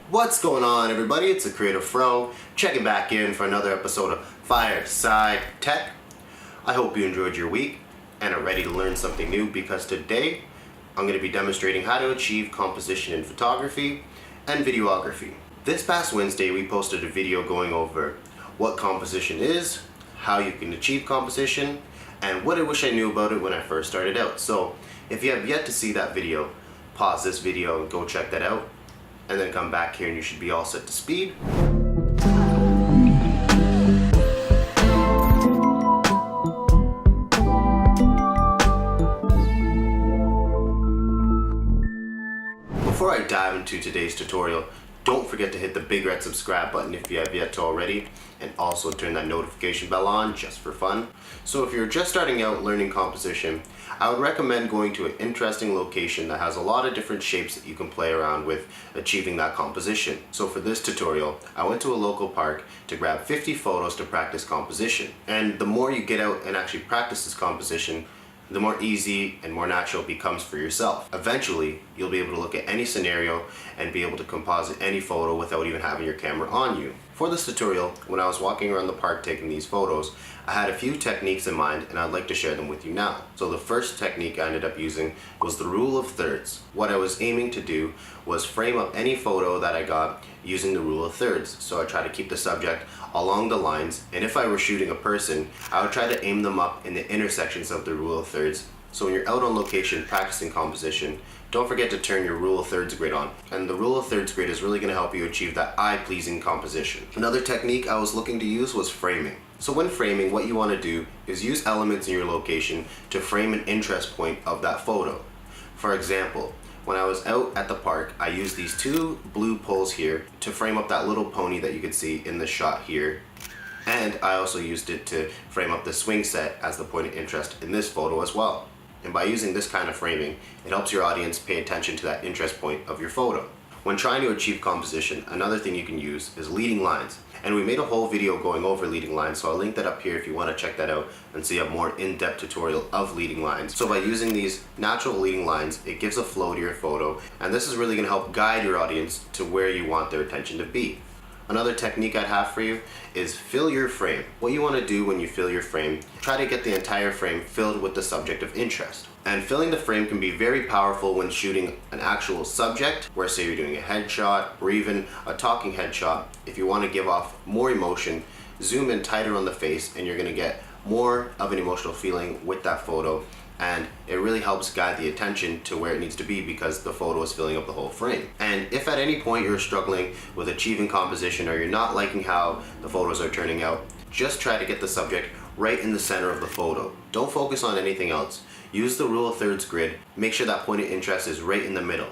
What's going on, everybody? It's the Creative Fro, checking back in for another episode of Fireside Tech. I hope you enjoyed your week and are ready to learn something new, because today I'm going to be demonstrating how to achieve composition in photography and videography. This past Wednesday we posted a video going over what composition is, how you can achieve composition, and what I wish I knew about it when I first started out. So if you have yet to see that video, pause this video and go check that out, and then come back here and you should be all set to speed. Before I dive into today's tutorial, don't forget to hit the big red subscribe button if you have yet to already, and also turn that notification bell on just for fun. So if you're just starting out learning composition, I would recommend going to an interesting location that has a lot of different shapes that you can play around with achieving that composition. So for this tutorial, I went to a local park to grab 50 photos to practice composition. And the more you get out and actually practice this composition, the more easy and more natural it becomes for yourself. Eventually, you'll be able to look at any scenario and be able to composite any photo without even having your camera on you. For this tutorial, when I was walking around the park taking these photos, I had a few techniques in mind and I'd like to share them with you now. So the first technique I ended up using was the rule of thirds. What I was aiming to do was frame up any photo that I got using the rule of thirds. So I try to keep the subject along the lines, and if I were shooting a person, I would try to aim them up in the intersections of the rule of thirds. So when you're out on location practicing composition, don't forget to turn your rule of thirds grid on. And the rule of thirds grid is really going to help you achieve that eye-pleasing composition. Another technique I was looking to use was framing. So when framing, what you want to do is use elements in your location to frame an interest point of that photo. For example, when I was out at the park, I used these two blue poles here to frame up that little pony that you could see in the shot here. And I also used it to frame up the swing set as the point of interest in this photo as well. And by using this kind of framing, it helps your audience pay attention to that interest point of your photo. When trying to achieve composition, another thing you can use is leading lines. And we made a whole video going over leading lines, so I'll link that up here if you want to check that out and see a more in-depth tutorial of leading lines. So by using these natural leading lines, it gives a flow to your photo, and this is really going to help guide your audience to where you want their attention to be. Another technique I'd have for you is fill your frame. What you want to do when you fill your frame, try to get the entire frame filled with the subject of interest. And filling the frame can be very powerful when shooting an actual subject, where say you're doing a headshot or even a talking headshot. If you want to give off more emotion, zoom in tighter on the face and you're going to get more of an emotional feeling with that photo. And it really helps guide the attention to where it needs to be, because the photo is filling up the whole frame. And if at any point you're struggling with achieving composition, or you're not liking how the photos are turning out, just try to get the subject right in the center of the photo. Don't focus on anything else. Use the rule of thirds grid. Make sure that point of interest is right in the middle.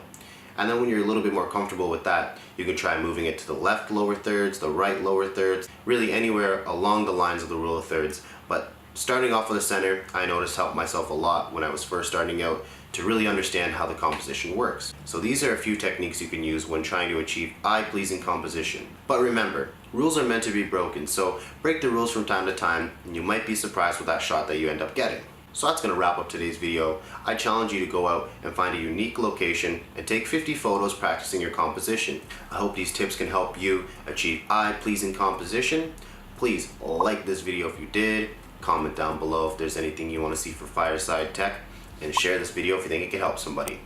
And then when you're a little bit more comfortable with that, you can try moving it to the left lower thirds, the right lower thirds, really anywhere along the lines of the rule of thirds. But starting off with the center, I noticed helped myself a lot when I was first starting out to really understand how the composition works. So these are a few techniques you can use when trying to achieve eye-pleasing composition. But remember, rules are meant to be broken, so break the rules from time to time and you might be surprised with that shot that you end up getting. So that's going to wrap up today's video. I challenge you to go out and find a unique location and take 50 photos practicing your composition. I hope these tips can help you achieve eye-pleasing composition. Please like this video if you did, comment down below if there's anything you want to see for Fireside Tech, and share this video if you think it can help somebody.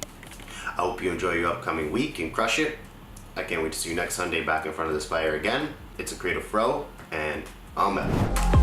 I hope you enjoy your upcoming week and crush it. I can't wait to see you next Sunday back in front of this fire again. It's a Creative Fro, and I'm out.